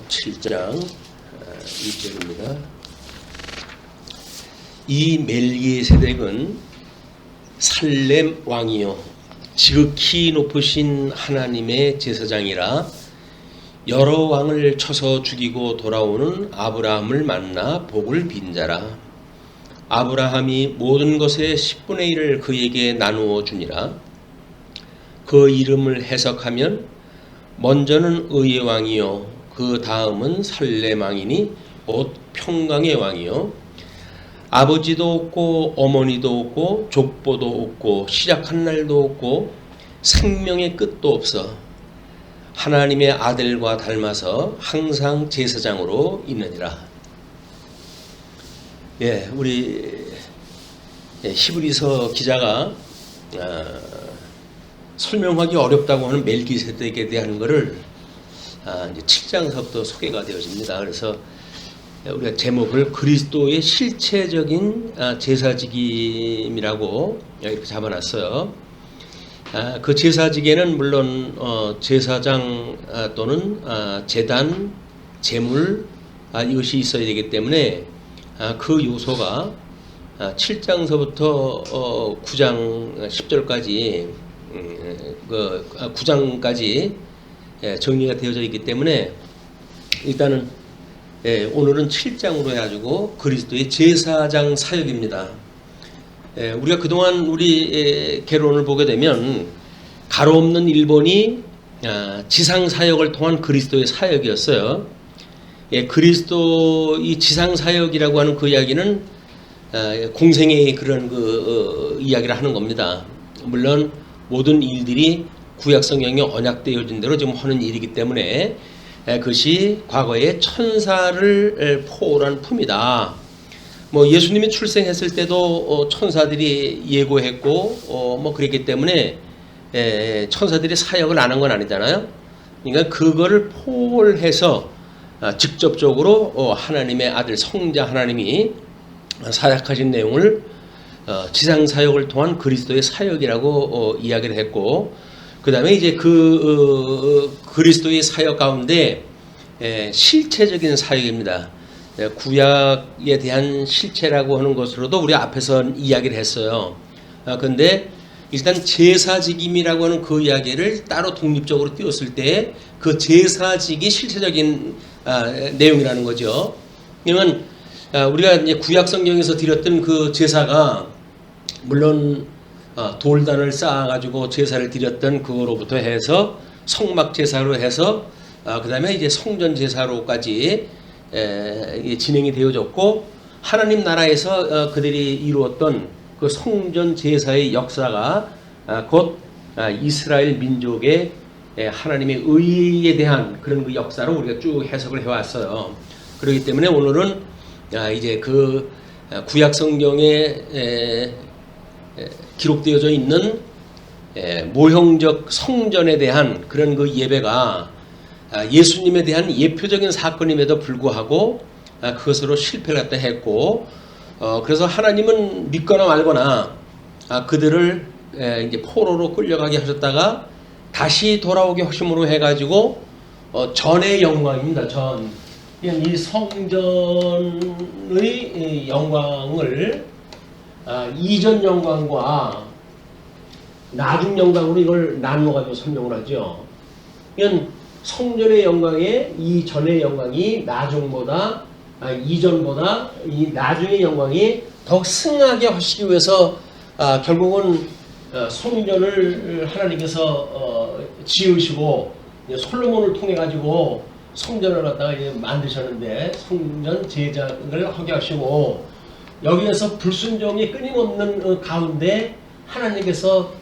7장 1절입니다. 이 멜기세덱은 살렘 왕이요 지극히 높으신 하나님의 제사장이라 여러 왕을 쳐서 죽이고 돌아오는 아브라함을 만나 복을 빈 자라. 아브라함이 모든 것의 10분의 1을 그에게 나누어 주니라. 그 이름을 해석하면 먼저는 의의 왕이요 그 다음은 살렘 왕이니 곧 평강의 왕이요 아버지도 없고 어머니도 없고 족보도 없고 시작한 날도 없고 생명의 끝도 없어 하나님의 아들과 닮아서 항상 제사장으로 있느니라. 우리 히브리서 기자가 설명하기 어렵다고 하는 멜기세덱에 대한 것을 이제 7장서부터 소개가 되어집니다. 그래서 우리가 제목을 그리스도의 실체적인 제사직임이라고 이렇게 잡아놨어요. 그 제사직에는 물론 제사장 또는 제단, 제물 이것이 있어야 되기 때문에 그 요소가 7장서부터 9장 10절까지 9장까지 정리가 되어져 있기 때문에 일단은 오늘은 7장으로 해가지고 그리스도의 제사장 사역입니다. 우리가 그동안 우리 개론을 보게 되면 가로 없는 일본이 지상 사역을 통한 그리스도의 사역이었어요. 그리스도 이 지상 사역이라고 하는 그 이야기는 공생의 그런 이야기를 하는 겁니다. 물론 모든 일들이 구약 성경에 언약되어진 대로 지금 하는 일이기 때문에 그것이 과거의 천사를 포함한 품이다. 예수님이 출생했을 때도 천사들이 예고했고 그랬기 때문에 천사들이 사역을 안 한 건 아니잖아요. 그러니까 그거를 포괄해서 직접적으로 하나님의 아들 성자 하나님이 사역하신 내용을 지상 사역을 통한 그리스도의 사역이라고 이야기를 했고, 그 다음에 이제 그리스도의 사역 가운데 실체적인 사역입니다. 구약에 대한 실체라고 하는 것으로도 우리 앞에서 이야기를 했어요. 그런데 일단 제사직임이라고 하는 그 이야기를 따로 독립적으로 띄웠을 때 그 제사직이 실체적인 내용이라는 거죠. 그러면 우리가 이제 구약 성경에서 드렸던 그 제사가 물론 돌단을 쌓아가지고 제사를 드렸던 그거로부터 해서 성막 제사로 해서 그 다음에 이제 성전 제사로까지 진행이 되어졌고, 하나님 나라에서 그들이 이루었던 그 성전 제사의 역사가 곧 이스라엘 민족의 하나님의 의에 대한 그런 그 역사로 우리가 쭉 해석을 해왔어요. 그렇기 때문에 오늘은 이제 그 구약 성경에 기록되어져 있는 모형적 성전에 대한 그런 그 예배가 예수님에 대한 예표적인 사건임에도 불구하고 그것으로 실패를 갖다 했고, 그래서 하나님은 믿거나 말거나 그들을 이제 포로로 끌려가게 하셨다가 다시 돌아오게 하심으로 해가지고 전의 영광입니다. 이 성전의 영광을 이전 영광과 나중 영광으로 이걸 나누어가지고 설명을 하죠. 이건 성전의 영광에 이 전의 영광이 나중보다 이전보다 이 나중의 영광이 더욱 승하게 하시기 위해서 결국은 성전을 하나님께서 지으시고 솔로몬을 통해 가지고 성전을 갖다가 만드셨는데 성전 제작을 하게 하시고, 여기에서 불순종이 끊임없는 가운데 하나님께서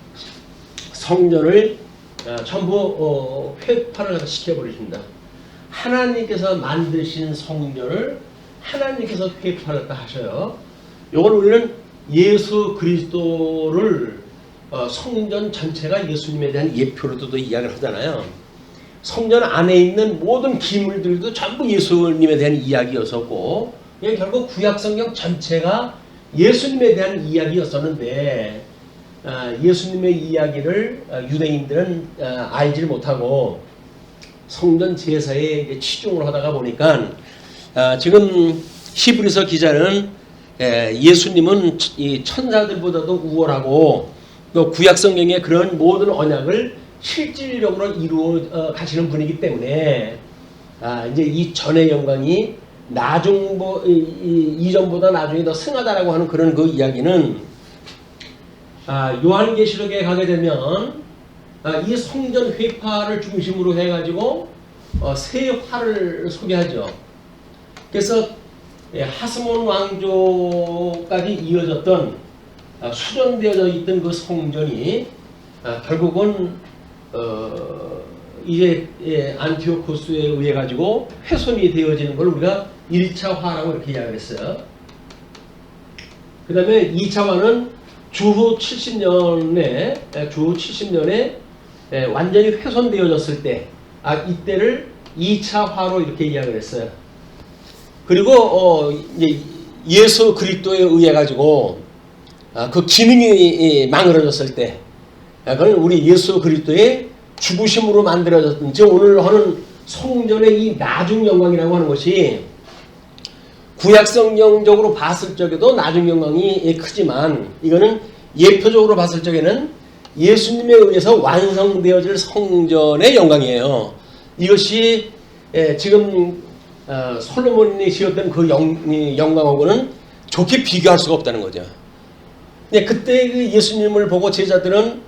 성전을 전부 회파를 시켜버리십니다. 하나님께서 만드신 성전을 하나님께서 회파를 하셔요. 이걸 우리는 예수 그리스도를 성전 전체가 예수님에 대한 예표로도 이야기를 하잖아요. 성전 안에 있는 모든 기물들도 전부 예수님에 대한 이야기였었고, 결국 구약 성경 전체가 예수님에 대한 이야기였었는데 예수님의 이야기를 유대인들은 알지를 못하고 성전 제사에 이제 치중을 하다가 보니까 지금 히브리서 기자는 예수님은 이 천사들보다도 우월하고 또 구약 성경의 그런 모든 언약을 실질적으로 이루어 가시는 분이기 때문에 이제 이 전의 영광이 이전보다 나중에 더 승하다라고 하는 그런 그 이야기는 요한계시록에 가게 되면 이 성전 회파를 중심으로 해가지고 세 화를 소개하죠. 그래서 하스몬 왕조까지 이어졌던 수전되어져 있던 그 성전이 결국은 이제 안티오코스에 의해 가지고 훼손이 되어지는 걸 우리가 1차 화라고 이렇게 이야기했어요. 그 다음에 2차 화는 주후 70년에 완전히 훼손되어졌을 때 이때를 2차 화로 이렇게 이야기를 했어요. 그리고 이제 예수 그리스도에 의해 가지고 그 기능이 망가졌을 때 그건 우리 예수 그리스도의 죽으심으로 만들어졌던 즉 오늘 하는 성전의 이 나중 영광이라고 하는 것이 구약 성경적으로 봤을 적에도 나중 영광이 크지만 이거는 예표적으로 봤을 적에는 예수님에 의해서 완성되어질 성전의 영광이에요. 이것이 지금 솔로몬이 지었던 그 영광하고는 좋게 비교할 수가 없다는 거죠. 그때 그 예수님을 보고 제자들은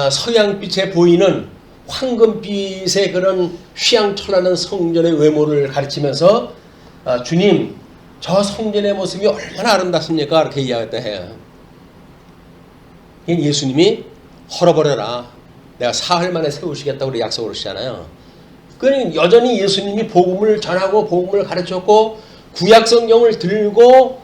서양빛에 보이는 황금빛의 그런 휘황찬란한 성전의 외모를 가르치면서 주님 저 성전의 모습이 얼마나 아름답습니까? 이렇게 이야기했다 해요. 예수님이 헐어버려라. 내가 사흘 만에 세우시겠다고 우리 약속을 하시잖아요. 그러니 여전히 예수님이 복음을 전하고 복음을 가르쳤고 구약 성경을 들고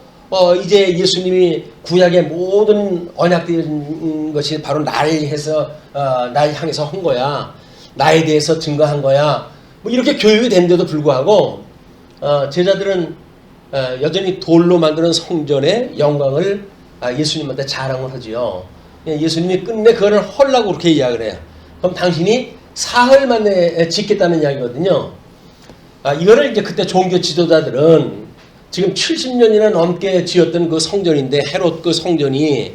이제 예수님이 구약의 모든 언약된 것이 바로 나를 향해서 한 거야. 나에 대해서 증거한 거야. 뭐 이렇게 교육이 됐는데도 불구하고 제자들은 여전히 돌로 만드는 성전의 영광을 예수님한테 자랑을 하지요. 예수님이 끝내 그거를 헐라고 그렇게 이야기를 해요. 그럼 당신이 사흘 만에 짓겠다는 이야기거든요. 이거를 이제 그때 종교 지도자들은 지금 70년이나 넘게 지었던 그 성전인데 헤롯 그 성전이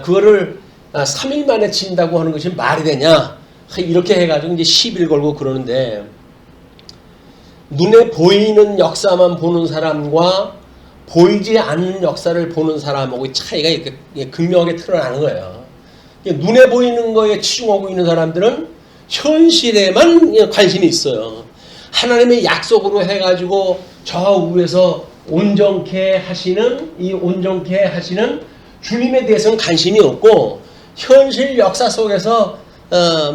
그거를 3일 만에 지은다고 하는 것이 말이 되냐 이렇게 해가지고 이제 시비를 걸고 그러는데 눈에 보이는 역사만 보는 사람과 보이지 않는 역사를 보는 사람하고 차이가 이렇게 극명하게 드러나는 거예요. 눈에 보이는 거에 치중하고 있는 사람들은 현실에만 관심이 있어요. 하나님의 약속으로 해가지고 저 위에서 온전케 하시는 주님에 대해서는 관심이 없고 현실 역사 속에서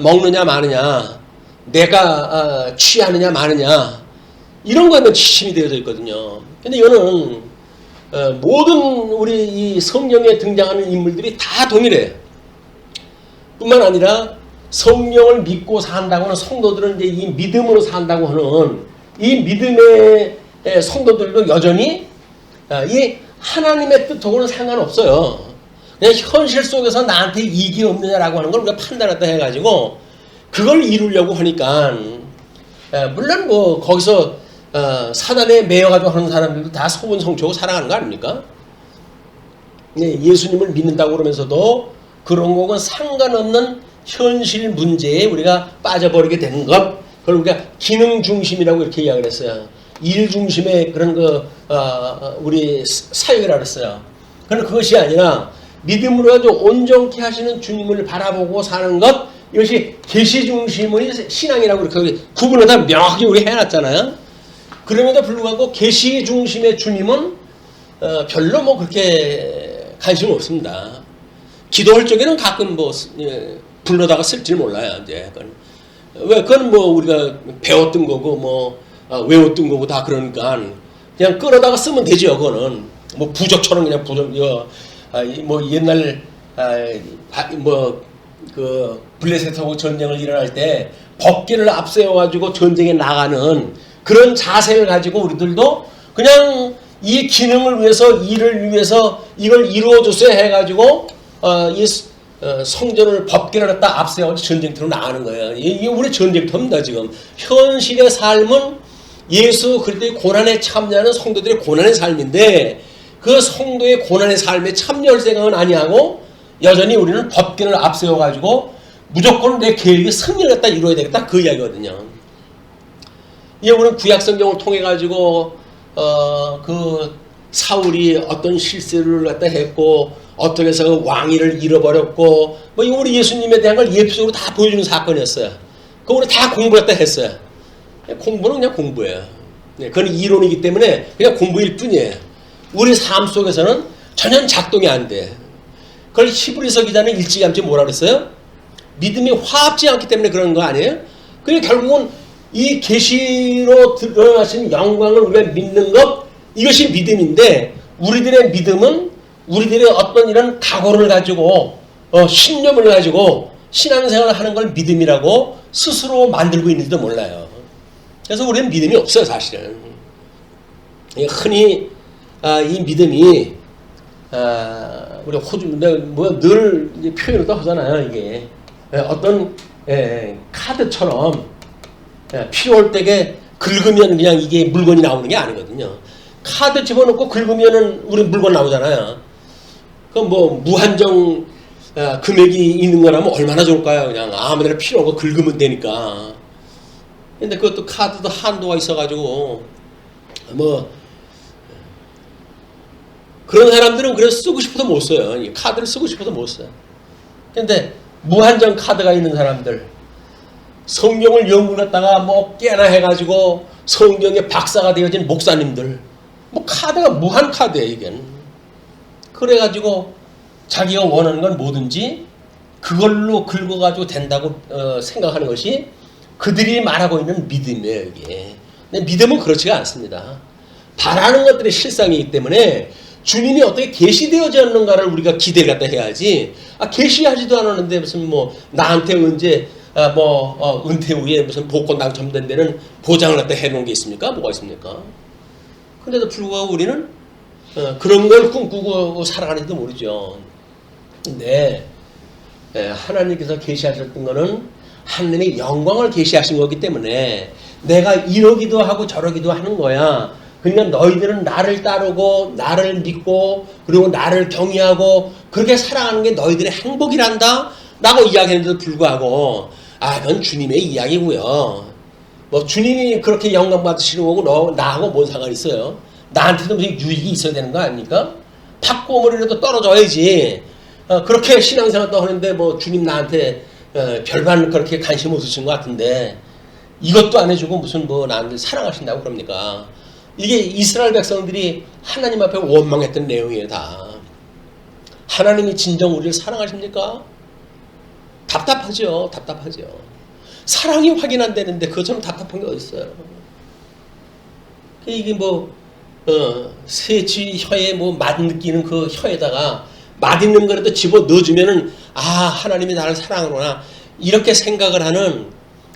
먹느냐 마느냐 내가 취하느냐 마느냐 이런 거에만 치심이 되어져 있거든요. 근데 이거는 모든 우리 이 성경에 등장하는 인물들이 다 동일해요. 뿐만 아니라 성령을 믿고 산다고 하는 성도들은 이제 이 믿음으로 산다고 하는 이 믿음의 성도들도 여전히 이 하나님의 뜻하고는 상관없어요. 그냥 현실 속에서 나한테 이익이 없느냐라고 하는 걸 우리가 판단했다 해가지고 그걸 이루려고 하니까 물론 뭐 거기서 사단에 매여가지고 하는 사람들도 다 소문성취하고 살아가는 거 아닙니까? 예수님을 믿는다고 그러면서도 그런 거는 상관없는 현실 문제에 우리가 빠져버리게 되는 것, 그걸 우리가 기능 중심이라고 이렇게 이야기를 했어요. 일 중심의 그런 우리 사역이라고 했어요. 그런데 그것이 아니라 믿음으로 아주 온전케 하시는 주님을 바라보고 사는 것, 이것이 계시 중심의 신앙이라고 이렇게 구분을 다 명확히 우리 해놨잖아요. 그럼에도 불구하고 계시 중심의 주님은 별로 뭐 그렇게 관심 없습니다. 기도할 적에는 가끔 뭐 불러다가 쓸지 몰라요. 이제 그건 뭐 우리가 배웠던 거고 뭐 외웠던 거고 다 그러니까 그냥 끌어다가 쓰면 되죠. 그거는 뭐 부적처럼 그냥 뭐 옛날 그 블레셋하고 전쟁을 일어날 때 법기를 앞세워 가지고 전쟁에 나가는 그런 자세를 가지고 우리들도 그냥 이 기능을 위해서 일을 위해서 이걸 이루어 주세요 해가지고 성전을 법궤를 갖다 앞세워 전쟁터로 나가는 거예요. 이게 우리 전쟁터입니다. 지금 현실의 삶은 예수 그리스도의 고난에 참여하는 성도들의 고난의 삶인데 그 성도의 고난의 삶에 참여할 생각은 아니하고 여전히 우리는 법궤를 앞세워 가지고 무조건 내 계획이 승리를 갖다 이루어야 되겠다 그 이야기거든요. 이 우리는 구약 성경을 통해 가지고 그 사울이 어떤 실수를 갖다 했고 어떻게 해서 왕위를 잃어버렸고 뭐 우리 예수님에 대한 걸 예표적으로 다 보여주는 사건이었어요. 그거 우리 다 공부했다 했어요. 공부는 그냥 공부예요. 그건 이론이기 때문에 그냥 공부일 뿐이에요. 우리 삶 속에서는 전혀 작동이 안 돼. 그걸 히브리서 기자는 일찌감치 뭐라 그랬어요? 믿음이 화합지 않기 때문에 그런 거 아니에요? 그러니까 결국은 이 계시로 드러나신 영광을 우리가 믿는 것 이것이 믿음인데 우리들의 믿음은 우리들의 어떤 이런 각오를 가지고 신념을 가지고 신앙생활을 하는 걸 믿음이라고 스스로 만들고 있는지도 몰라요. 그래서 우리는 믿음이 없어요 사실은. 흔히 이 믿음이 우리 호주 늘 표현을 또 하잖아요. 이게 어떤 카드처럼 필요할 때에 긁으면 그냥 이게 물건이 나오는 게 아니거든요. 카드 집어넣고 긁으면은 우리 물건 나오잖아요. 그럼 뭐 무한정 금액이 있는 거라면 얼마나 좋을까요? 그냥 아무데나 필요한 거 긁으면 되니까. 근데 그것도 카드도 한도가 있어가지고 뭐 그런 사람들은 그래서 쓰고 싶어도 못 써요. 카드를 쓰고 싶어도 못 써요. 근데 무한정 카드가 있는 사람들 성경을 연구했다가 뭐 깨나 해가지고 성경의 박사가 되어진 목사님들 뭐 카드가 무한 카드예요 이게. 그래가지고 자기가 원하는 건 뭐든지 그걸로 긁어가지고 된다고 생각하는 것이 그들이 말하고 있는 믿음이에요 이게. 근데 믿음은 그렇지가 않습니다. 바라는 것들의 실상이기 때문에 주님이 어떻게 계시되어지 않는가를 우리가 기대를 갖다 해야지. 계시하지도 않았는데 무슨 뭐 나한테 언제 은퇴 후에 무슨 복권 당첨된 데는 보장을 갖다 해놓은 게 있습니까? 뭐가 있습니까? 근데도 불구하고 우리는 그런 걸 꿈꾸고 살아가는지도 모르죠. 근데 하나님께서 계시하셨던 거는 하나님의 영광을 계시하신 거기 때문에 내가 이러기도 하고 저러기도 하는 거야. 그러니까 너희들은 나를 따르고 나를 믿고 그리고 나를 경외하고 그렇게 살아가는 게 너희들의 행복이란다 라고 이야기했는데도 불구하고 그건 주님의 이야기고요. 뭐 주님이 그렇게 영광 받으시는 거고 나하고 뭔 상관이 있어요. 나한테도 무슨 유익이 있어야 되는 거 아닙니까? 팥고물이라도 떨어져야지. 그렇게 신앙생활도 하는데 뭐 주님 나한테 별반 그렇게 관심 없으신 것 같은데 이것도 안 해주고 무슨 뭐 나한테 사랑하신다고 그럽니까? 이게 이스라엘 백성들이 하나님 앞에 원망했던 내용이에요 다. 하나님이 진정 우리를 사랑하십니까? 답답하죠. 사랑이 확인 안 되는데 그것처럼 답답한 게 어디 있어요? 이게 뭐 새쥐 혀에 뭐 맛 느끼는 그 혀에다가 맛있는 거라도 집어 넣어주면은 하나님이 나를 사랑하구나 이렇게 생각을 하는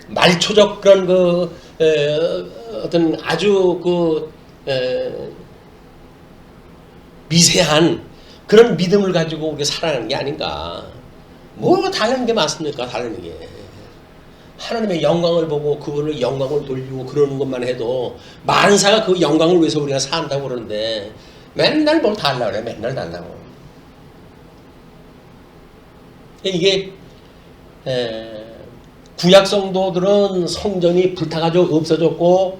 말초적 그런 어떤 아주 미세한 그런 믿음을 가지고 우리가 살아가는 게 아닌가. 뭐가 다른 게 맞습니까? 다른 게. 하나님의 영광을 보고 그분을 영광을 돌리고 그러는 것만 해도 만사가 그 영광을 위해서 우리가 산다고 그러는데 맨날 뭘 달라고 그래. 맨날 달라고. 이게 구약 성도들은 성전이 불타가지고 없어졌고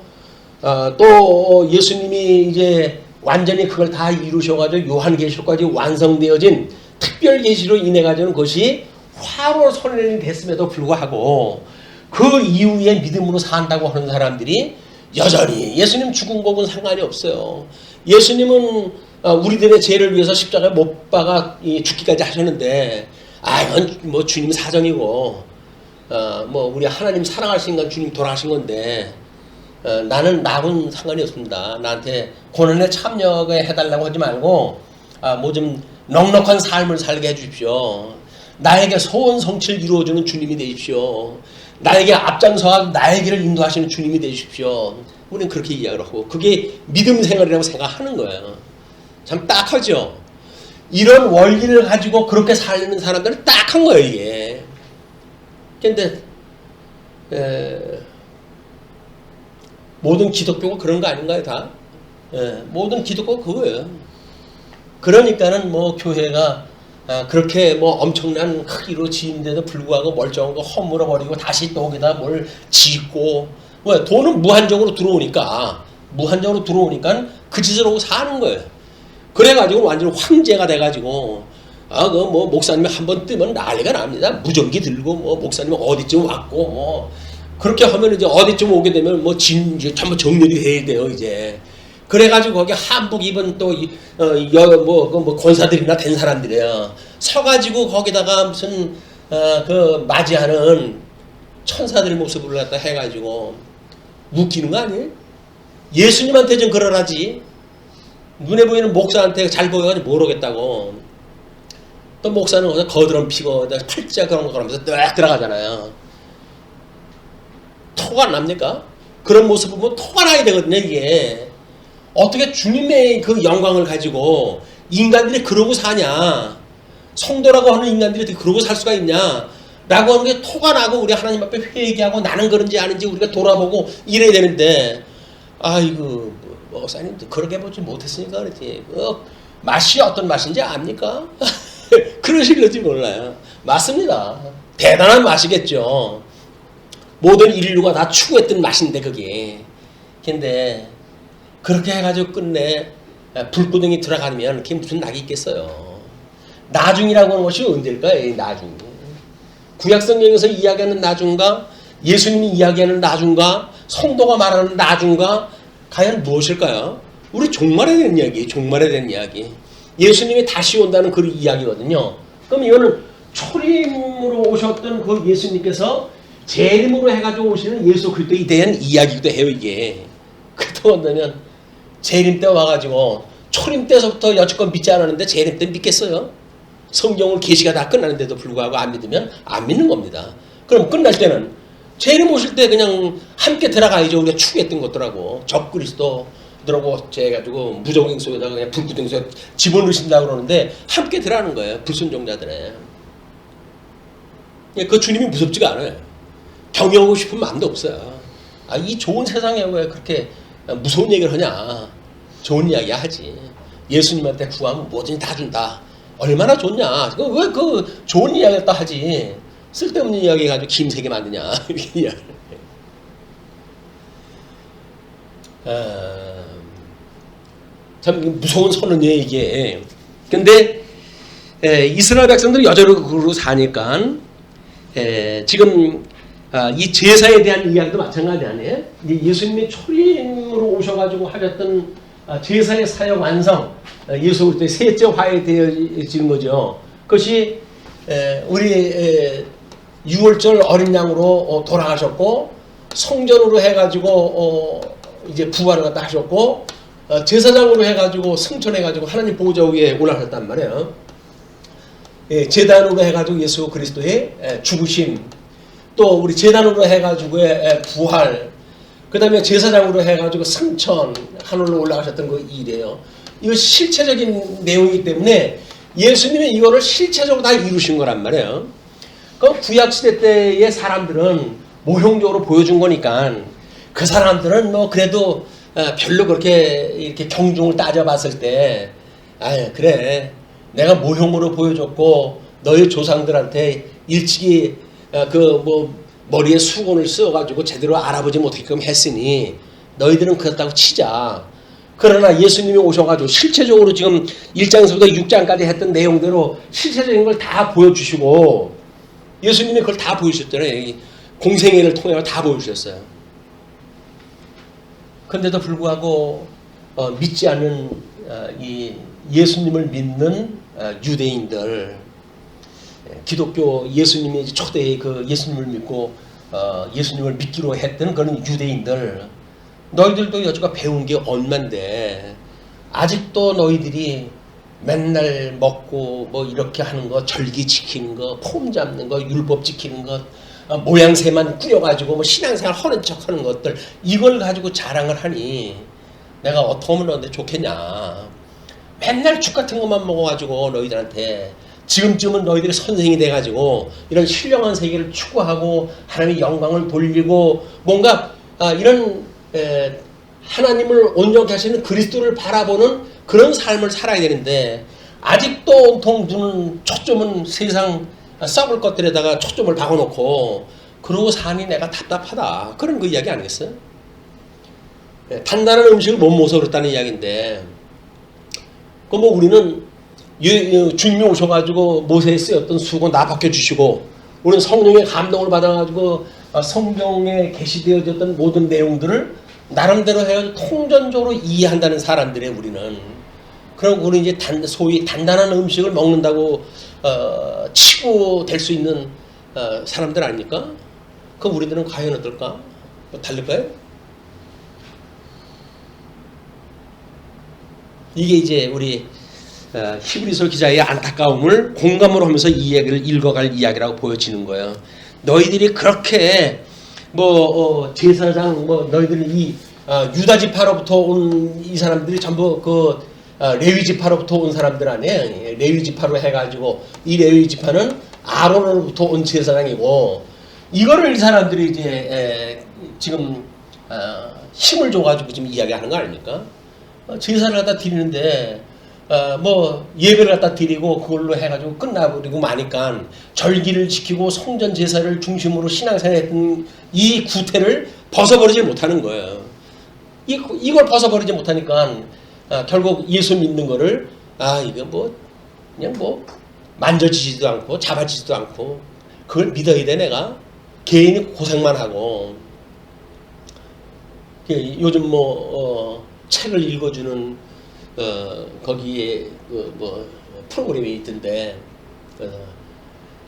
또 예수님이 이제 완전히 그걸 다 이루셔가지고 요한계시록까지 완성되어진 특별 계시로 인해 가지고는 것이 화로 선언이 됐음에도 불구하고 그 이후에 믿음으로 산다고 하는 사람들이 여전히 예수님 죽은 것은 상관이 없어요. 예수님은 우리들의 죄를 위해서 십자가에 못 박아 죽기까지 하셨는데 이건 뭐 주님 사정이고 뭐 우리 하나님 사랑하신 건 주님 돌아가신 건데 나하고는 상관이 없습니다. 나한테 고난에 참여해 해달라고 하지 말고 뭐 좀 넉넉한 삶을 살게 해주십시오. 나에게 소원 성취를 이루어주는 주님이 되십시오. 나에게 앞장서서 나의 길을 인도하시는 주님이 되십시오. 우리는 그렇게 이야기를 하고 그게 믿음 생활이라고 생각하는 거예요. 참 딱하죠. 이런 원리를 가지고 그렇게 살는 사람들은 딱한 거예요, 이게. 근데 모든 기독교가 그런 거 아닌가요, 다? 모든 기독교가 그거예요. 그러니까는 뭐 교회가 그렇게 뭐 엄청난 크기로 지은데도 불구하고 멀쩡한 거 허물어 버리고 다시 또 거기다 뭘 짓고, 왜 돈은 무한정으로 들어오니까 그 짓을 하고 사는 거예요. 그래가지고 완전 황제가 돼가지고 그 뭐 목사님이 한번 뜨면 난리가 납니다. 무전기 들고 뭐 목사님 어디쯤 왔고 뭐 그렇게 하면 이제 어디쯤 오게 되면 뭐 이제 전부 정렬이 해야 돼요, 이제. 그래가지고 거기 한복 입은 또 뭐 권사들이나 된 사람들이에요. 서가지고 거기다가 무슨 그 맞이하는 천사들 모습을 갖다 해가지고 웃기는 거 아니에요? 예수님한테 좀 그러라지. 눈에 보이는 목사한테 잘 보여가지고 모르겠다고. 또 목사는 거기서 거드럼 피고 팔자 그런 거 그러면서 딱 들어가잖아요. 토가 납니까? 그런 모습 보면 토가 나야 되거든요, 이게. 어떻게 주님의 그 영광을 가지고 인간들이 그러고 사냐? 성도라고 하는 인간들이 어떻게 그러고 살 수가 있냐? 라고 하는 게 토가 나고 우리 하나님 앞에 회개하고 나는 그런지 아닌지 우리가 돌아보고 이래야 되는데, 아이고, 목사님도 그렇게 보지 못했으니까 그렇지. 맛이 어떤 맛인지 압니까? 그러실지 몰라요. 맞습니다. 대단한 맛이겠죠. 모든 인류가 다 추구했던 맛인데 그게. 근데 그렇게 해가지고 끝내 불구덩이 들어가면 그게 무슨 낙이 있겠어요. 나중이라고 하는 것이 언제일까요? 나중. 구약성경에서 이야기하는 나중과 예수님이 이야기하는 나중과 성도가 말하는 나중과 과연 무엇일까요? 우리 종말에 대한 이야기, 종말에 대한 이야기. 예수님이 다시 온다는 그 이야기거든요. 그럼 이거는 초림으로 오셨던 그 예수님께서 재림으로 해가지고 오시는 예수 그리스도에 대한 이야기기도 해요, 이게. 그렇다고 한다면 재림 때 와가지고 초림 때서부터 여태껏 믿지 않았는데 재림 때 믿겠어요? 성경을 계시가 다 끝나는데도 불구하고 안 믿으면 안 믿는 겁니다. 그럼 끝날 때는 재림 오실 때 그냥 함께 들어가야죠. 우리가 추구했던 것들하고 적그리스도들하고 해가지고 무적행 속에다가 그냥 불구덩이 속에 집어넣으신다고 그러는데 함께 들어가는 거예요. 불순종자들에. 그 주님이 무섭지가 않아요. 경영하고 싶은 마음도 없어요. 이 좋은 세상에 왜 그렇게 무서운 얘기를 하냐. 좋은 이야기 하지. 예수님한테 구하면 뭐든지 다 준다. 얼마나 좋냐. 왜 그 좋은 이야기를 다 하지. 쓸데없는 이야기 가지고 김세게 만드냐. 참 무서운 선언이에요, 이게. 근데 이스라엘 백성들이 여전히 그러고 사니까 지금 이 제사에 대한 이야기도 마찬가지 아니에요? 예수님이 초림으로 오셔가지고 하셨던 제사의 사역 완성, 예수 그리스도의 셋째 화에 되어지는 거죠. 그것이 우리 6월절 어린 양으로 돌아가셨고 성전으로 해가지고 이제 부활을 갖다 하셨고 제사장으로 해가지고 승천해가지고 하나님 보호자 위에 올라가셨단 말이에요. 제단으로 해가지고 예수 그리스도의 죽으심, 또 우리 제단으로 해가지고의 부활, 그 다음에 제사장으로 해가지고 승천, 하늘로 올라가셨던 그 일이에요. 이거 실체적인 내용이기 때문에 예수님이 이거를 실체적으로 다 이루신 거란 말이에요. 그 구약시대 때의 사람들은 모형적으로 보여준 거니까 그 사람들은 뭐 그래도 별로 그렇게 이렇게 경중을 따져봤을 때, 그래. 내가 모형으로 보여줬고 너희 조상들한테 일찍이 그 뭐 머리에 수건을 써가지고 제대로 알아보지 못하게끔 했으니 너희들은 그렇다고 치자. 그러나 예수님이 오셔가지고 실체적으로 지금 1장에서부터 6장까지 했던 내용대로 실체적인 걸 다 보여주시고 예수님이 그걸 다 보여주셨잖아요. 공생애를 통해 다 보여주셨어요. 그런데도 불구하고 믿지 않는 이 예수님을 믿는 유대인들, 기독교 예수님이 초대의 그 예수님을 믿고 예수님을 믿기로 했던 그런 유대인들, 너희들도 여지껏 배운 게 얼만데 아직도 너희들이 맨날 먹고 뭐 이렇게 하는 거, 절기 지키는 거, 폼 잡는 거, 율법 지키는 것, 모양새만 꾸려가지고 뭐 신앙생활 하는 척 하는 것들, 이걸 가지고 자랑을 하니 내가 어떻게 하면 너한테 좋겠냐. 맨날 죽 같은 것만 먹어가지고 너희들한테 지금쯤은 너희들이 선생이 돼가지고 이런 신령한 세계를 추구하고 하나님의 영광을 돌리고 뭔가 이런 하나님을 온전케 하시는 그리스도를 바라보는 그런 삶을 살아야 되는데 아직도 온통 두는 초점은 세상 썩을 것들에다가 초점을 박아놓고 그러고 사니 내가 답답하다. 그런 그 이야기 아니겠어요? 단단한 음식을 못 먹어서 그렇다는 이야기인데 그 뭐 우리는 주님이 오셔가지고 모세에 쓰였던 수고 나 벗겨주시고 우리는 성령의 감동을 받아가지고 성경에 게시되어졌던 모든 내용들을 나름대로 해가지고 통전적으로 이해한다는 사람들의 우리는 그럼 우리 이제 소위 단단한 음식을 먹는다고 치부될 수 있는 사람들 아닙니까? 그럼 우리들은 과연 어떨까? 뭐 다를까요? 이게 이제 우리 히브리서 기자의 안타까움을 공감을 하면서 이 이야기를 읽어갈 이야기라고 보여지는 거예요. 너희들이 그렇게 제사장 너희들이 이 유다 지파로부터 온 이 사람들이 전부 그 레위 지파로부터 온 사람들 아니에요. 레위 지파로 해가지고 이 레위 지파는 아론으로부터 온 제사장이고 이거를 이 사람들이 이제 지금 힘을 줘가지고 지금 이야기하는 거 아닙니까? 제사를 갖다 드리는데 예배를 갖다 드리고 그걸로 해가지고 끝나버리고 마니까 절기를 지키고 성전 제사를 중심으로 신앙생활했던 이 구태를 벗어버리지 못하는 거예요. 이걸 벗어버리지 못하니까 결국 예수 믿는 거를 이거 그냥 만져지지도 않고 잡아지지도 않고 그걸 믿어야 돼 내가 개인이 고생만 하고 요즘 책을 읽어주는 거기에 프로그램이 있던데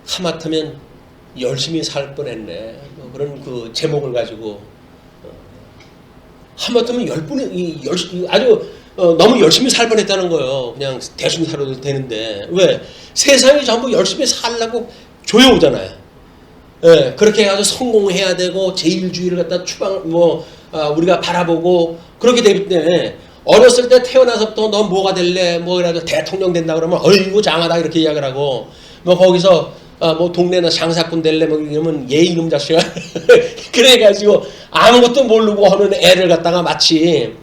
하마터면 열심히 살 뻔했네 그런 그 제목을 가지고 하마터면 아주 너무 열심히 살 뻔했다는 거예요. 그냥 대충 살아도 되는데 왜 세상이 전부 열심히 살라고 조여오잖아요. 예, 그렇게 해가지고 성공해야 되고 제일주의를 갖다 우리가 바라보고 그렇게 되기 때문에 어렸을 때 태어나서부터 너 뭐가 될래? 그래가지고 대통령 된다 그러면 어이구 장하다 이렇게 이야기를 하고 거기서 동네나 장사꾼 될래? 이러면 얘 이놈 자식아 그래가지고 아무것도 모르고 하는 애를 갖다가 마치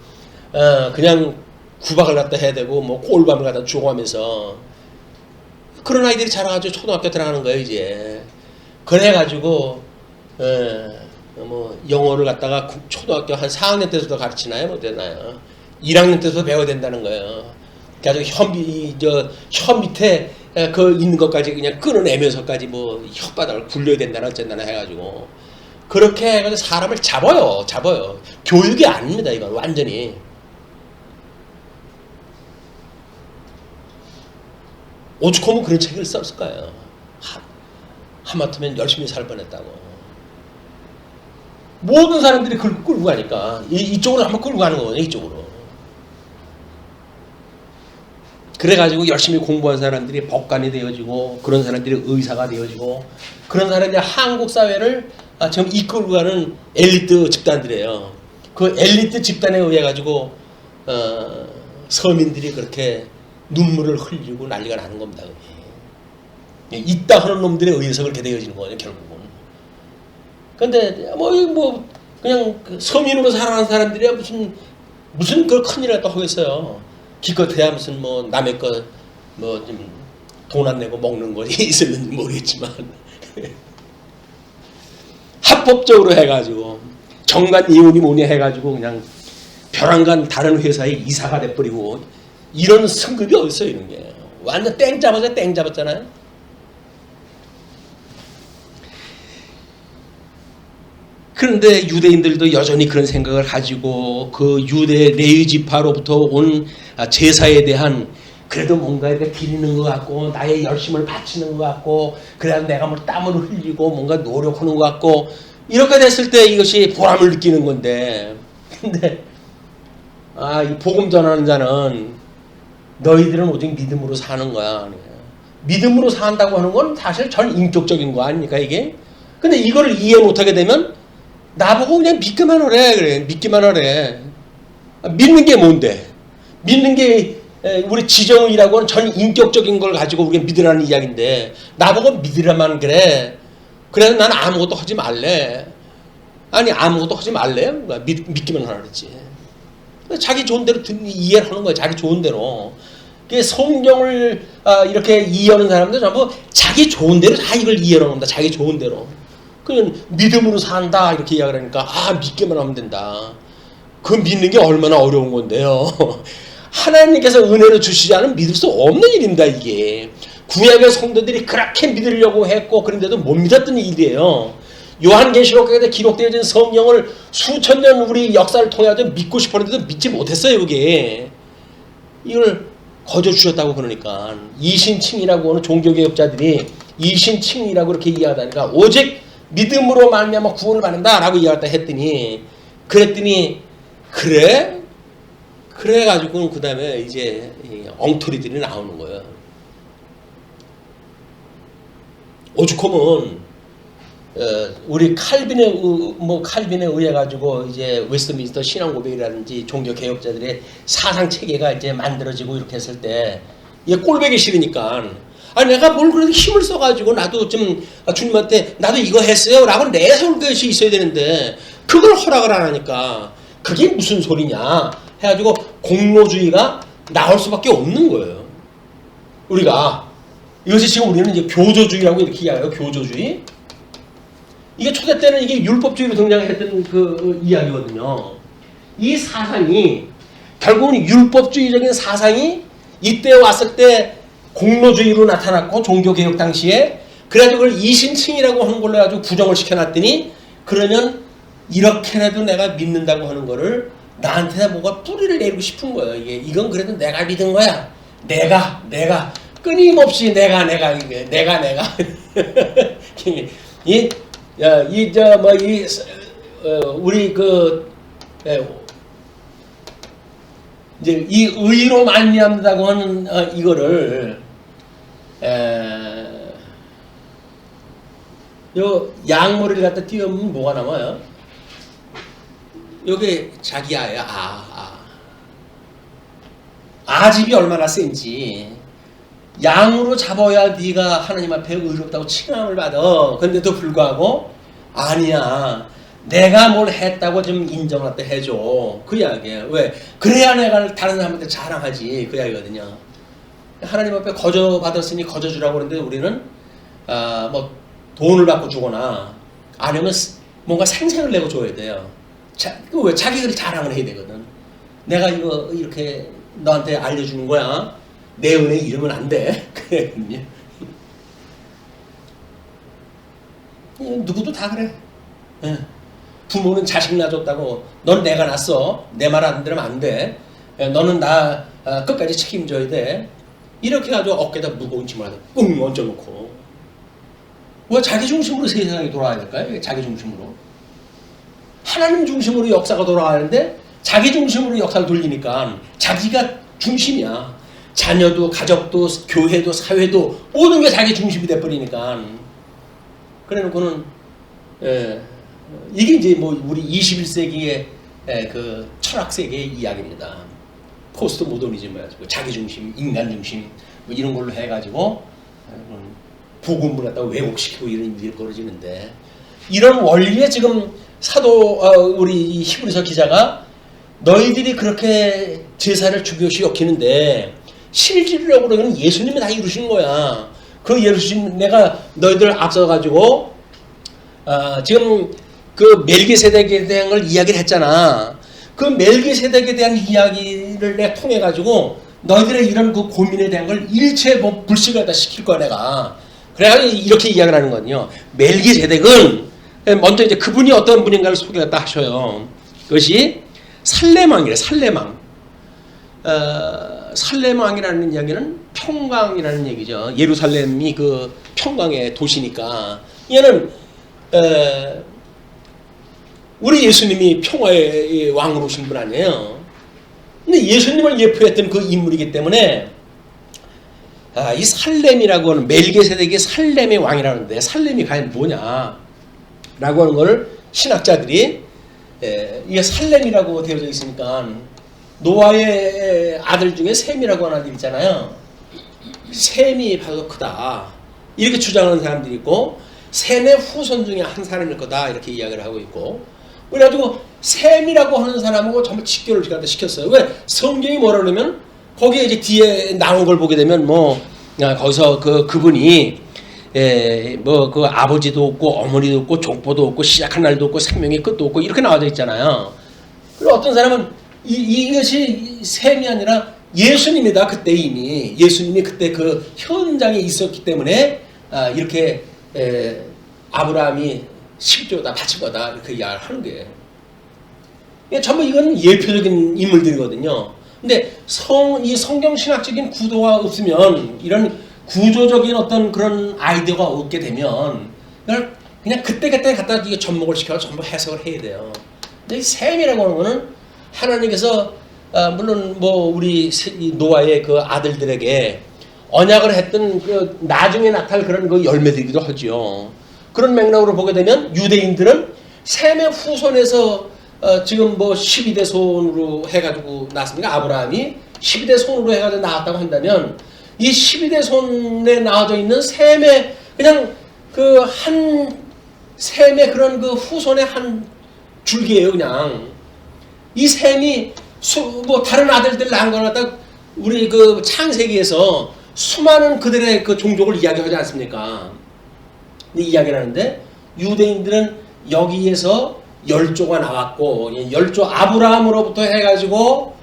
그냥 구박을 갖다 해야 되고 꼴밤을 갖다 주고 하면서 그런 아이들이 자라가지고 초등학교 들어가는 거예요 이제. 그래가지고 영어를 갖다가 초등학교 한 4학년 때부터 가르치나요? 못 되나요? 1학년 때부터 배워야 된다는 거예요. 그래서 혀 밑에 그 있는 것까지 그냥 끊어내면서까지 혓바닥을 굴려야 된다나 어쩐다나 해가지고 그렇게 해가지고 사람을 잡아요. 교육이 아닙니다 이건 완전히. 오죽하면 그런 책을 썼을 거예요. 하마터면 열심히 살 뻔했다고. 모든 사람들이 끌고 가니까 이쪽으로 한번 끌고 가는 거거든요. 이쪽으로. 그래가지고 열심히 공부한 사람들이 법관이 되어지고 그런 사람들이 의사가 되어지고 그런 사람들이 한국 사회를 지금 이끌고 가는 엘리트 집단들이에요. 그 엘리트 집단에 의해 가지고 서민들이 그렇게 눈물을 흘리고 난리가 나는 겁니다. 있다 하는 놈들에 의해서 그렇게 되어지는 거예요, 결국은. 근데 그냥 서민으로 살아가는 사람들이야 무슨 그 큰일 했다 하겠어요. 기껏해야 무슨 남의 거 좀 돈 안 내고 먹는 거 있었는지 모르겠지만 합법적으로 해가지고 정관 이혼이 뭐냐 해가지고 그냥 벼랑간 다른 회사에 이사가 돼버리고 이런 승급이 어딨어요 이런 게. 완전 땡 잡았잖아요. 그런데 유대인들도 여전히 그런 생각을 가지고 그 유대 레위 지파로부터 온 제사에 대한 그래도 뭔가 이렇게 드리는 것 같고 나의 열심을 바치는 것 같고 그래야 내가 땀을 흘리고 뭔가 노력하는 것 같고 이렇게 됐을 때 이것이 보람을 느끼는 건데 근데 이 복음 전하는 자는 너희들은 오직 믿음으로 사는 거야. 믿음으로 산다고 하는 건 사실 전 인격적인 거 아닙니까 이게? 근데 이거를 이해 못하게 되면 나보고 그냥 믿기만 하래. 그래. 믿기만 하래. 믿는 게 뭔데? 믿는 게 우리 지정의라고 하는 전 인격적인 걸 가지고 우리가 믿으라는 이야기인데 나보고 믿으라만 그래. 그래서 난 아무것도 하지 말래. 아니 아무것도 하지 말래. 믿기만 하라 그랬지. 자기 좋은 대로 이해를 하는 거야. 자기 좋은 대로. 성경을 이렇게 이해하는 사람들 전부 자기 좋은 대로 다 이걸 이해하는 겁니다. 자기 좋은 대로. 그냥 믿음으로 산다 이렇게 이야기를 하니까 믿기만 하면 된다. 그 믿는 게 얼마나 어려운 건데요. 하나님께서 은혜를 주시지 않으면 믿을 수 없는 일입니다. 이게 구약의 성도들이 그렇게 믿으려고 했고 그런데도 못 믿었던 일이에요. 요한계시록에 기록되어진 성경을 수천 년 우리 역사를 통해서 믿고 싶었는데도 믿지 못했어요. 그게 이걸 거저 주셨다고 그러니까 이신칭이라고 하는 종교개혁자들이 이신칭이라고 그렇게 이야기하니까 오직 믿음으로 말미암아 구원을 받는다라고 이야기했다 했더니 그랬더니 그래가지고 그 다음에 이제 엉터리들이 나오는 거예요. 오죽하면 우리 칼빈에 의해 가지고 이제 웨스트민스터 신앙고백이라든지 종교 개혁자들의 사상 체계가 이제 만들어지고 이렇게 했을 때 이게 꼴보기 싫으니까 내가 뭘 그래도 힘을 써가지고 나도 좀 주님한테 나도 이거 했어요라고 내세울 것이 있어야 되는데 그걸 허락을 안 하니까 그게 무슨 소리냐 해가지고 공로주의가 나올 수밖에 없는 거예요. 우리가 이것이 지금 우리는 이제 교조주의라고 이렇게 이야기해요. 교조주의. 이게 초대 때는 이게 율법주의로 등장했던 그 이야기거든요. 이 사상이 결국은 율법주의적인 사상이 이때 왔을 때 공로주의로 나타났고 종교개혁 당시에 그래가지고 그걸 이신칭이라고 하는 걸로 해가지고 부정을 시켜놨더니 그러면 이렇게라도 내가 믿는다고 하는 거를 나한테 뭐가 뿌리를 내리고 싶은 거예요. 이건 그래도 내가 믿은 거야. 내가 끊임없이 내가 우리 이제 이 의로 말미암다고 하는 이거를 요 양머리를 갖다 띄우면 뭐가 남아요? 요게 자기 아야. 아집이 얼마나 센지. 양으로 잡아야 네가 하나님 앞에 의롭다고 칭함을 받아. 근데도 불구하고 아니야. 내가 뭘 했다고 좀 인정할 때 해줘. 그 이야기예요. 왜? 그래야 내가 다른 사람한테 자랑하지. 그 이야기거든요. 하나님 앞에 거저 받았으니 거저 주라고 그러는데 우리는 뭐 돈을 받고 주거나 아니면 뭔가 생생을 내고 줘야 돼요. 왜? 자기를 자랑을 해야 되거든. 내가 이거 이렇게 너한테 알려주는 거야. 내 은혜 잃으면 안 돼. 그랬거든요. 누구도 다 그래. 부모는 자식 낳아줬다고 넌 내가 낳았어. 내 말 안 들으면 안 돼. 너는 나 끝까지 책임져야 돼. 이렇게 가지고 어깨에다 무거운 짐을 하다 뿡 얹어놓고 왜 자기 중심으로 세상이 돌아가야 될까요? 자기 중심으로. 하나님 중심으로 역사가 돌아가는데 자기 중심으로 역사를 돌리니까 자기가 중심이야. 자녀도 가족도 교회도 사회도 모든 게 자기 중심이 돼버리니까 그래놓고는 이게 이제 뭐 우리 21세기의 그 철학 세계의 이야기입니다. 포스트 모더니즘 해가지고 자기 중심, 인간 중심 뭐 이런 걸로 해가지고 복음을 갖다가 왜곡시키고 이런 일이 벌어지는데 이런 원리에 지금 사도 우리 히브리서 기자가 너희들이 그렇게 제사를 중요시 여기는데 실질적으로 그러면 예수님이 다 이루신 거야. 그 예수님 내가 너희들 앞서가지고 지금 그 멜기세덱에 대한 걸 이야기를 했잖아. 그 멜기세덱에 대한 이야기를 내가 통해 가지고 너희들의 이런 그 고민에 대한 걸 일체 뭐 불식을 다 시킬 거야 내가. 그래가지고 이렇게 이야기를 하는 거거든요. 멜기세덱은 먼저 이제 그분이 어떤 분인가를 소개했다 하셔요. 그것이 살렘왕이래. 살렘왕. 살렘왕이라는 이야기는 평강이라는 얘기죠. 예루살렘이 그 평강의 도시니까 얘는 우리 예수님이 평화의 왕으로 오신 분 아니에요. 근데 예수님을 예표했던 그 인물이기 때문에 이 살렘이라고 하는 멜기세덱이 살렘의 왕이라는데 살렘이 과연 뭐냐 라고 하는 걸 신학자들이 이게 살렘이라고 되어져 있으니까 노아의 아들 중에 셈이라고 하는 아들 있잖아요. 셈이 바로 크다 이렇게 주장하는 사람들이 있고, 셈의 후손 중에 한 사람일 거다 이렇게 이야기를 하고 있고, 그래가지고 셈이라고 하는 사람하고 전부 직결을 시켰어요. 왜? 성경이 뭐라 그러면 거기에 이제 뒤에 나온 걸 보게 되면 거기서 그분이 그 아버지도 없고 어머니도 없고 족보도 없고 시작한 날도 없고 생명의 끝도 없고 이렇게 나와져 있잖아요. 그리고 어떤 사람은 이것이 셈이 아니라 예수님이다. 그때 이미 예수님이 그때 그 현장에 있었기 때문에 이렇게 아브라함이 10조다 바친 거다 이렇게 이야기를 하는 거예요. 전부 이건 예표적인 인물들이거든요. 근데 이 성경 신학적인 구도가 없으면, 이런 구조적인 어떤 그런 아이디어가 없게 되면 이걸 그냥 그때그때 갖다 이게 접목을 시켜서 전부 해석을 해야 돼요. 근데 이 셈이라고 하는 거는 하나님께서 물론 우리 노아의 그 아들들에게 언약을 했던 그 나중에 나타날 그런 그 열매들이기도 하죠. 그런 맥락으로 보게 되면 유대인들은 셈의 후손에서 지금 12대 손으로 해가지고 나왔습니까? 아브라함이 12대 손으로 해가지고 나왔다고 한다면, 이 12대 손에 나와져 있는 셈의 그냥 그 한 셈의 그런 그 후손의 한 줄기예요. 그냥 이 셈이 다른 아들들 낳은 걸 갖다 우리 그 창세기에서 수많은 그들의 그 종족을 이야기하지 않습니까? 이야기를 하는데, 유대인들은 여기에서 10조가 나왔고, 10조 아브라함으로부터 해가지고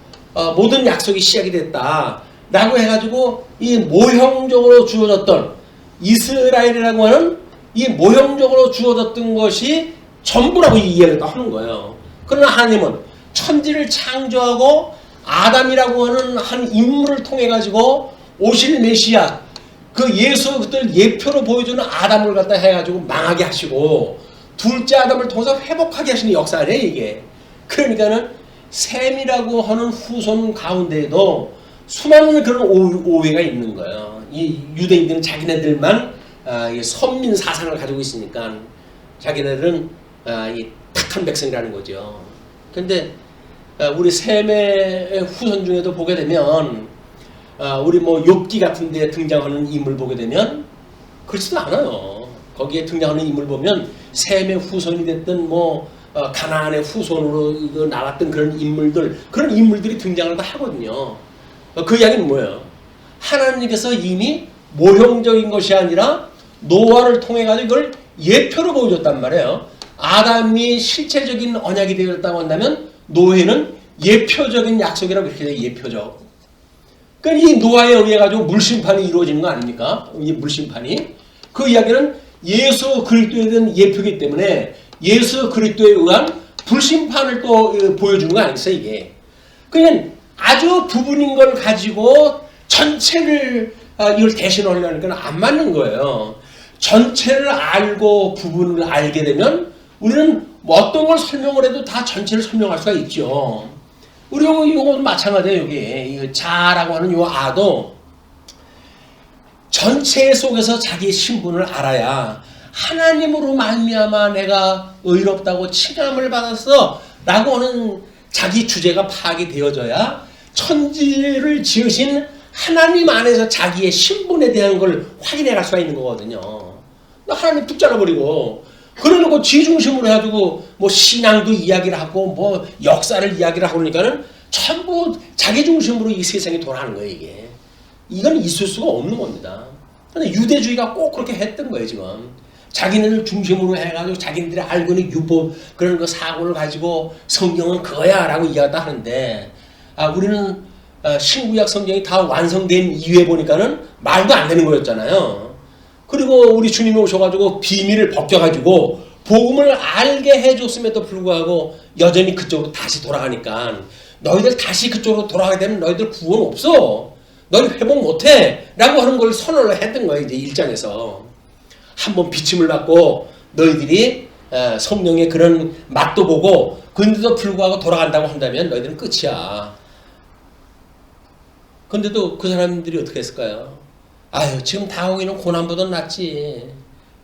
모든 약속이 시작이 됐다 라고 해가지고 이 모형적으로 주어졌던 이스라엘이라고 하는 이 모형적으로 주어졌던 것이 전부라고 이야기를 하는 거예요. 그러나 하나님은 천지를 창조하고 아담이라고 하는 한 인물을 통해 가지고 오실 메시아, 그 예수 그들 예표로 보여주는 아담을 갖다 해가지고 망하게 하시고 둘째 아담을 통해서 회복하게 하시는 역사네 이게. 그러니까는 셈이라고 하는 후손 가운데에도 수많은 그런 오해가 있는 거예요. 이 유대인들은 자기네들만 선민 사상을 가지고 있으니까 자기네들은 이 택한 백성이라는 거죠. 그런데 우리 셈의 후손 중에도 보게 되면 우리 욥기 같은 데 등장하는 인물 보게 되면 그렇지도 않아요. 거기에 등장하는 인물 보면 셈의 후손이 됐든 가나안의 후손으로 나왔던 그런 인물들이 등장을 다 하거든요. 그 이야기는 뭐예요? 하나님께서 이미 모형적인 것이 아니라 노아를 통해 가지고 이걸 예표로 보여줬단 말이에요. 아담이 실체적인 언약이 되었다고 한다면 노아는 예표적인 약속이라고 이렇게 돼요. 예표적. 그러니까 이 노아에 의해 가지고 물심판이 이루어지는 거 아닙니까? 이 물심판이. 그 이야기는 예수 그리스도에 대한 예표이기 때문에 예수 그리스도에 의한 불심판을 또 보여주는 거 아니겠어요, 이게. 그냥 아주 부분인 걸 가지고 전체를 이걸 대신하려니까 안 맞는 거예요. 전체를 알고 부분을 알게 되면 우리는 어떤 걸 설명을 해도 다 전체를 설명할 수가 있죠. 우리 이거 마찬가지예요. 여기 자라고 하는 요 아도 전체 속에서 자기의 신분을 알아야 하나님으로 말미암아 내가 의롭다고 칭함을 받았어 라고 하는 자기 주제가 파악이 되어져야 천지를 지으신 하나님 안에서 자기의 신분에 대한 걸 확인해 갈 수가 있는 거거든요. 하나님 뚝 잘라버리고 그러놓고 지중심으로 해가지고 신앙도 이야기를 하고 역사를 이야기를 하고 그러니까는 전부 자기 중심으로 이 세상이 돌아가는 거예요. 이게 이건 있을 수가 없는 겁니다. 근데 유대주의가 꼭 그렇게 했던 거예요. 지금 자기네들 중심으로 해가지고 자기네들이 알고 있는 율법 그런 거 사고를 가지고 성경은 그거야 라고 이야기다 하는데 우리는 신구약 성경이 다 완성된 이후에 보니까는 말도 안 되는 거였잖아요. 그리고 우리 주님이 오셔가지고 비밀을 벗겨가지고 복음을 알게 해줬음에도 불구하고 여전히 그쪽으로 다시 돌아가니까 너희들 다시 그쪽으로 돌아가게 되면 너희들 구원 없어. 너희 회복 못해. 라고 하는 걸 선언을 했던 거예요. 이제 1장에서. 한번 비침을 받고 너희들이 성령의 그런 맛도 보고 근데도 불구하고 돌아간다고 한다면 너희들은 끝이야. 근데도 그 사람들이 어떻게 했을까요? 아유, 지금 당하고 있는 고난보다 낫지.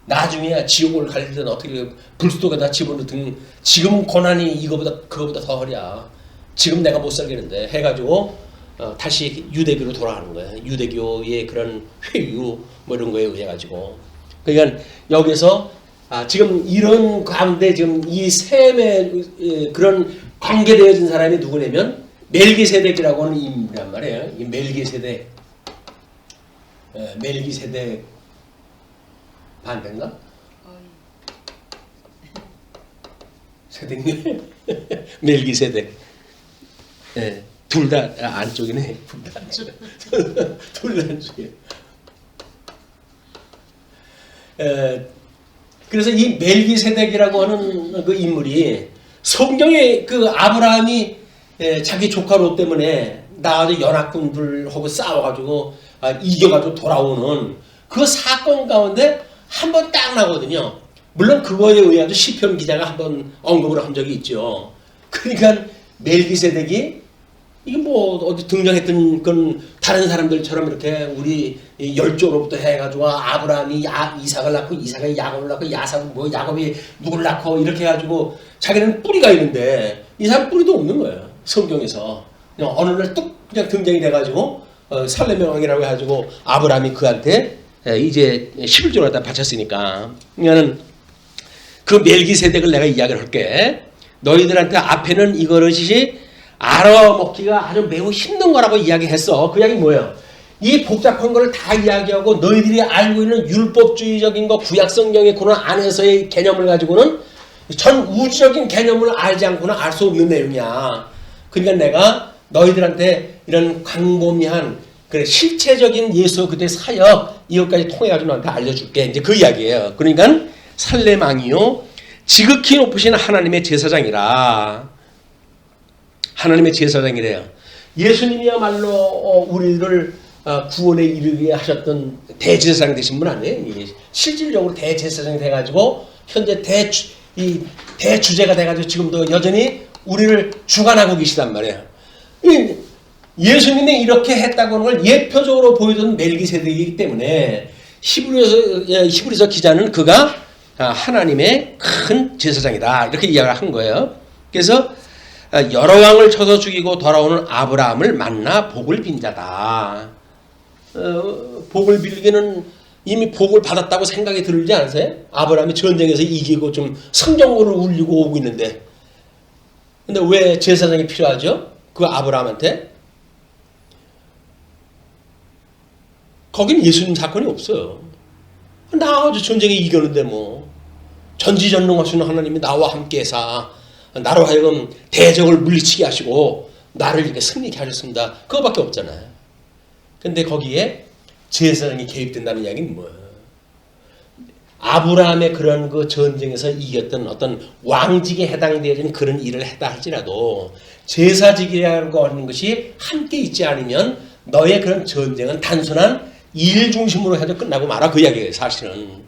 나중에 지옥을 갈 때는 어떻게 불속에다 집어넣든 지금 고난이 이거보다 그거보다 더 허랴. 지금 내가 못 살겠는데 해가지고 다시 유대교로 돌아가는 거예요. 유대교의 그런 회유 뭐 이런 거에 의해 가지고. 그러니까 여기서 지금 이런 가운데 지금 이 셈의 그런 관계되어진 사람이 누구냐면 멜기세덱이라고 하는 인물이란 말이에요. 이 멜기세덱, 멜기세덱 반대인가? 세덱님? 멜기세덱. 예, 둘 다 안쪽이네. 둘 다 안쪽. 둘 다 안쪽이에요. 그래서 이 멜기세덱이라고 하는 그 인물이 성경에 그 아브라함이 자기 조카 롯 때문에 나가서 연합군들하고 싸워가지고 이겨가지고 돌아오는 그 사건 가운데 한 번 딱 나거든요. 물론 그거에 의해서 시편 기자가 한번 언급을 한 적이 있죠. 그러니까 멜기세덱이 이게 뭐 어디 등장했던 건 다른 사람들처럼 이렇게 우리 열조로부터 해가지고 아브라함이 이삭을 낳고 이삭이 야곱을 낳고 야곱이 누굴 낳고 이렇게 해가지고 자기는 뿌리가 있는데 이 사람 뿌리도 없는 거예요. 성경에서 그냥 어느 날 뚝 그냥 등장이 돼가지고 살렘의 왕이라고 해가지고 아브라함이 그한테 이제 11조를 갖다 바쳤으니까 그러니까는 그 멜기세덱을 내가 이야기를 할게. 너희들한테 앞에는 이것이 알아먹기가 아주 매우 힘든 거라고 이야기했어. 그 이야기 뭐예요? 이 복잡한 걸 다 이야기하고 너희들이 알고 있는 율법주의적인 거 구약성경의 그런 안에서의 개념을 가지고는 전 우주적인 개념을 알지 않고는 알 수 없는 내용이야. 그러니까 내가 너희들한테 이런 광범위한 그래 실체적인 예수 그때 사역 이것까지 통해가지고 너한테 알려줄게. 이제 그 이야기예요. 그러니까 살렘 왕이요 지극히 높으신 하나님의 제사장이라. 하나님의 제사장이래요. 예수님이야말로 우리를 구원에 이르게 하셨던 대제사장 되신 분 아니에요? 실질적으로 대제사장이 돼가지고 현재 대주제가 돼가지고 지금도 여전히 우리를 주관하고 계시단 말이에요. 예수님이 이렇게 했다고 하는 걸 예표적으로 보여준 멜기세덱이기 때문에 히브리서 기자는 그가 하나님의 큰 제사장이다 이렇게 이야기를 한 거예요. 그래서 여러 왕을 쳐서 죽이고 돌아오는 아브라함을 만나 복을 빈 자다. 복을 빌기는 이미 복을 받았다고 생각이 들지 않으세요? 아브라함이 전쟁에서 이기고 좀 성경으로 울리고 오고 있는데 근데 왜 제사장이 필요하죠? 그 아브라함한테? 거긴 예수님 사건이 없어요. 나 아주 전쟁에 이겼는데 뭐 전지전능하시는 하나님이 나와 함께해서 나로 하여금 대적을 물리치게 하시고 나를 이렇게 승리케 하셨습니다. 그거밖에 없잖아요. 근데 거기에 제사장이 개입된다는 이야기는 뭐예요? 아브라함의 그런 그 전쟁에서 이겼던 어떤 왕직에 해당되는 그런 일을 했다 할지라도 제사직이라고 하는 것이 함께 있지 않으면 너의 그런 전쟁은 단순한 일 중심으로 해도 끝나고 말아 그 이야기예요. 사실은.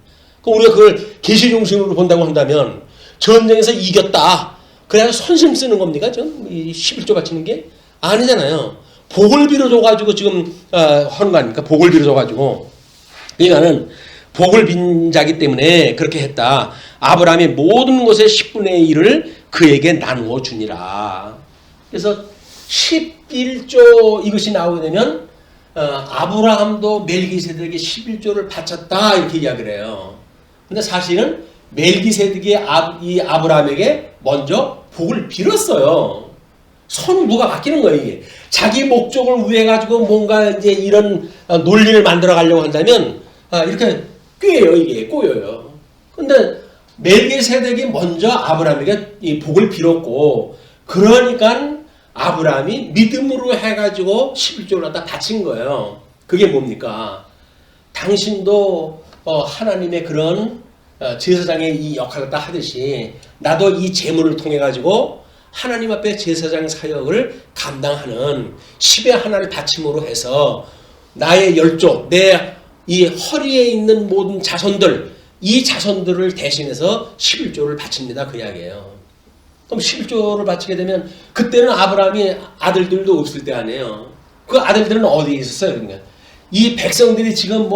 우리가 그걸 계시 중심으로 본다고 한다면 전쟁에서 이겼다. 그래서 선심 쓰는 겁니까? 이 11조 바치는 게? 아니잖아요. 복을 빌어줘가지고 지금 하는 거 아닙니까? 복을 빌어줘가지고. 그러니까는 복을 빈 자기 때문에 그렇게 했다. 아브라함이 모든 것의 10분의 1을 그에게 나누어 주니라. 그래서 11조 이것이 나오게 되면 아브라함도 멜기세덱에게 11조를 바쳤다 이렇게 이야기를 해요. 근데 사실은 멜기세덱이 이 아브라함에게 먼저 복을 빌었어요. 선부가 바뀌는 거예요. 이게. 자기 목적을 위해 가지고 뭔가 이제 이런 논리를 만들어 가려고 한다면 이렇게 꾀요. 이게 꼬여요. 근데 멜기세덱이 먼저 아브라함에게 이 복을 빌었고 그러니까 아브라함이 믿음으로 해가지고 11조를 갖다 바친 거예요. 그게 뭡니까? 당신도 하나님의 그런 제사장의 이 역할을 다 하듯이 나도 이 제물을 통해 가지고 하나님 앞에 제사장 사역을 감당하는 10의 하나를 바침으로 해서 나의 열조, 내 이 허리에 있는 모든 자손들, 이 자손들을 대신해서 11조를 바칩니다. 그 이야기예요. 그럼 11조를 바치게 되면 그때는 아브라함이 아들들도 없을 때 아니에요. 그 아들들은 어디에 있었어요? 그러니까 이 백성들이 지금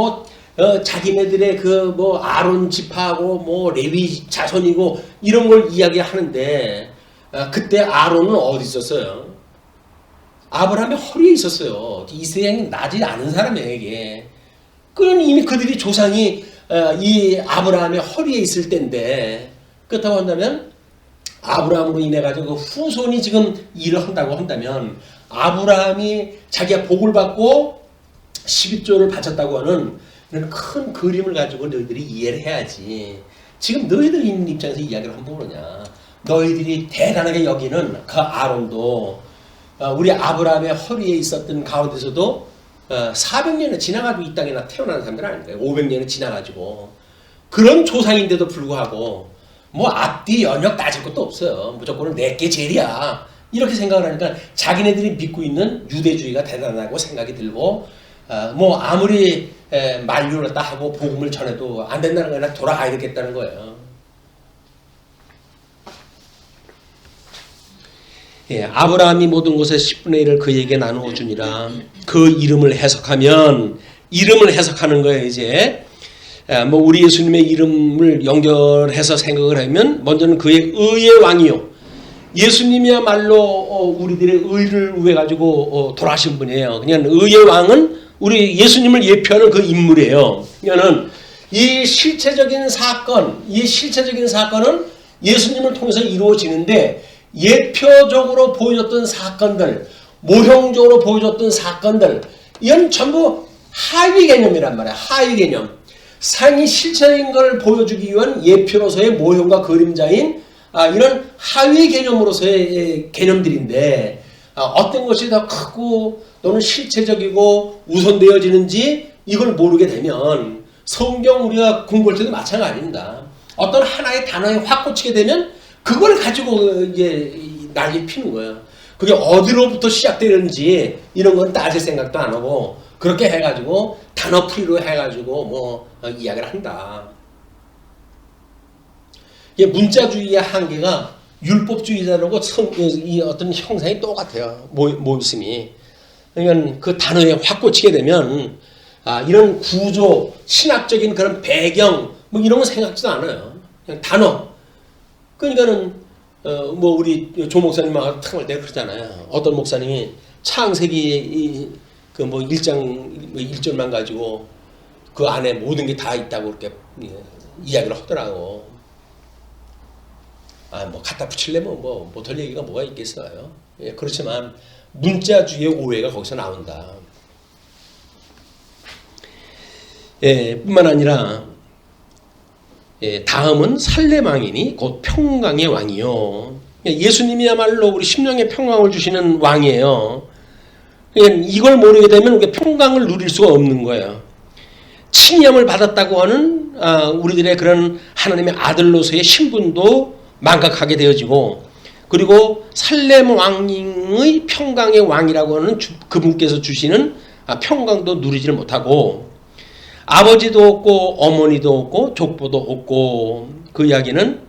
자기네들의 그 아론 지파하고 레위 자손이고 이런 걸 이야기하는데 그때 아론은 어디 있었어요? 아브라함의 허리에 있었어요. 이스라엘이 나지 않은 사람에게. 그건 이미 그들이 조상이 이 아브라함의 허리에 있을 때인데, 그렇다고 한다면 아브라함으로 인해 가지고 후손이 지금 일을 한다고 한다면 아브라함이 자기가 복을 받고 11조를 바쳤다고 하는 이런 큰 그림을 가지고 너희들이 이해를 해야지. 지금 너희들 있는 입장에서 이야기를 한번 보느냐. 너희들이 대단하게 여기는 그 아론도 우리 아브라함의 허리에 있었던 가운데서도 400년을 지나가지고 이 땅에 태어난 사람들 아닌가요? 500년을 지나가지고 그런 조상인데도 불구하고 뭐 앞뒤 연역 따질 것도 없어요. 무조건 내게 제일이야. 이렇게 생각을 하니까 자기네들이 믿고 있는 유대주의가 대단하다고 생각이 들고 뭐 아무리 만류를 했다 하고 복음을 전해도 안 된다는 거나 돌아가야 되겠다는 거예요. 예, 아브라함이 모든 것의 10분의 1을 그에게 나누어 주니라. 그 이름을 해석하는 거예요. 이제 뭐 우리 예수님의 이름을 연결해서 생각을 하면 먼저는 그의 의의 왕이요. 예수님이야말로 우리들의 의를 위해 가지고 돌아가신 분이에요. 그냥 의의 왕은 우리 예수님을 예표하는 그 인물이에요. 그러니까는 이 실체적인 사건은 예수님을 통해서 이루어지는데 예표적으로 보여줬던 사건들, 모형적으로 보여줬던 사건들, 이건 전부 하위 개념이란 말이야. 하위 개념. 상이 실체적인 걸 보여주기 위한 예표로서의 모형과 그림자인 이런 하위 개념으로서의 개념들인데 어떤 것이 더 크고 또는 실체적이고 우선되어지는지 이걸 모르게 되면 성경 우리가 공부할 때도 마찬가지입니다. 어떤 하나의 단어에 확 꽂히게 되면 그걸 가지고 이제 난리 피는 거예요. 그게 어디로부터 시작되는지 이런 건 따질 생각도 안 하고 그렇게 해가지고 단어풀이로 해가지고 뭐 이야기를 한다. 문자주의의 한계가 율법주의자라고 이 어떤 형상이 똑같아요. 모습이. 그러니까 그 단어에 확 꽂히게 되면 이런 구조, 신학적인 그런 배경 뭐 이런 거 생각지도 않아요. 그냥 단어. 그러니까는 뭐 우리 조 목사님하고 탁할 때 그러잖아요. 어떤 목사님이 창세기 그 뭐 1절만 가지고 그 안에 모든 게 다 있다고 그렇게 이야기를 하더라고. 뭐 갖다 붙이려면 뭐 못할 얘기가 뭐가 있겠어요. 예, 그렇지만 문자주의의 오해가 거기서 나온다. 예, 뿐만 아니라 다음은 살렘 왕이니 곧 평강의 왕이요. 예수님이야말로 우리 심령의 평강을 주시는 왕이에요. 이걸 모르게 되면 우리가 평강을 누릴 수가 없는 거예요. 칭념을 받았다고 하는 우리들의 그런 하나님의 아들로서의 신분도 망각하게 되어지고, 그리고 살렘 왕의 평강의 왕이라고 하는 그분께서 주시는 평강도 누리지를 못하고, 아버지도 없고 어머니도 없고 족보도 없고, 그 이야기는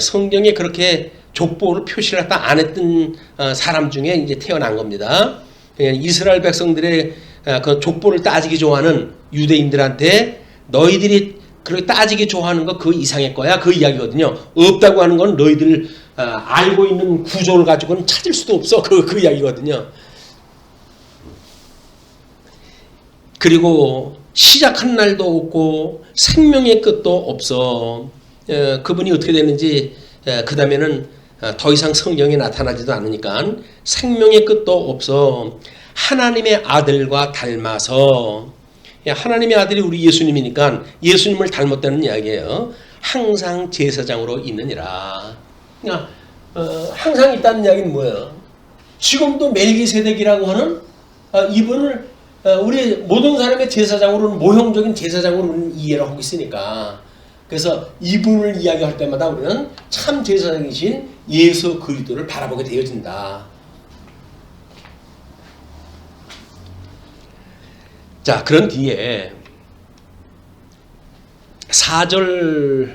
성경에 그렇게 족보를 표시를 갖다 안 했던 사람 중에 이제 태어난 겁니다. 이스라엘 백성들의 그 족보를 따지기 좋아하는 유대인들한테 너희들이 그렇게 따지기 좋아하는 거 그 이상의 거야, 그 이야기거든요. 없다고 하는 건 너희들 알고 있는 구조를 가지고는 찾을 수도 없어, 그 이야기거든요. 그리고 시작한 날도 없고 생명의 끝도 없어. 그분이 어떻게 되는지 그 다음에는 더 이상 성경에 나타나지도 않으니까 생명의 끝도 없어. 하나님의 아들과 닮아서, 하나님의 아들이 우리 예수님이니까 예수님을 닮았다는 이야기예요. 항상 제사장으로 있느니라. 그러니까 항상 있다는 이야기는 뭐예요? 지금도 멜기세덱이라고 하는 이분을 우리 모든 사람의 제사장으로는, 모형적인 제사장으로는 이해를 하고 있으니까, 그래서 이분을 이야기할 때마다 우리는 참 제사장이신 예수 그리스도를 바라보게 되어진다. 자, 그런 뒤에 4절